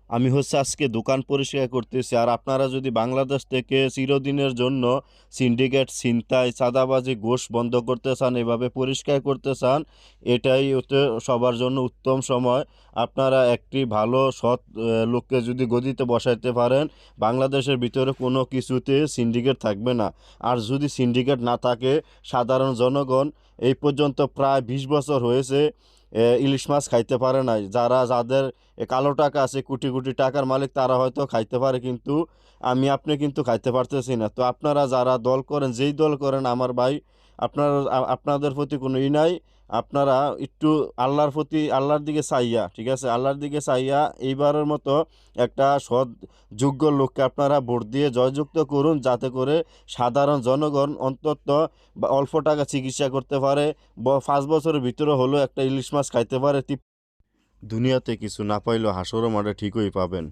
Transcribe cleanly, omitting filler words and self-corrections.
আমি হচ্ছে আজকে দোকান পরিষ্কার করতেছি। আর আপনারা যদি বাংলাদেশ থেকে চিরদিনের জন্য সিন্ডিকেট, ছিনতাই, চাঁদাবাজি, ঘুষ বন্ধ করতে চান, এভাবে পরিষ্কার করতে চান, এটাই হচ্ছে সবার জন্য উত্তম সময়। আপনারা একটি ভালো সৎ লোককে যদি গদিতে বসাইতে পারেন, বাংলাদেশের ভিতরে কোনো কিছুতে সিন্ডিকেট থাকবে না। আর যদি সিন্ডিকেট না থাকে, সাধারণ জনগণ এই পর্যন্ত প্রায় ২০ বছর হয়েছে ইলিশ মাছ খাইতে পারে নাই। যাদের কালো টাকা আছে, কোটি কোটি টাকার মালিক, তারা হয়তো খাইতে পারে, কিন্তু আপনি কিন্তু খাইতে পারতেছি না। তো আপনারা যারা দল করেন, যেই দল করেন আমার ভাই, আপনাদের প্রতি কোনো নাই। আপনারা একটু আল্লাহর দিকে চাইয়া, ঠিক আছে, আল্লাহর দিকে চাইয়া এইবারের মতো একটা সৎ যোগ্য লোককে আপনারা ভোট দিয়ে জয়যুক্ত করুন, যাতে করে সাধারণ জনগণ অন্তত অল্প টাকা চিকিৎসা করতে পারে, 5 বছরের ভিতরে হলেও একটা ইলিশ মাছ খাইতে পারে। দুনিয়াতে কিছু না পাইলেও হাসরের মাঠে ঠিকই পাবেন।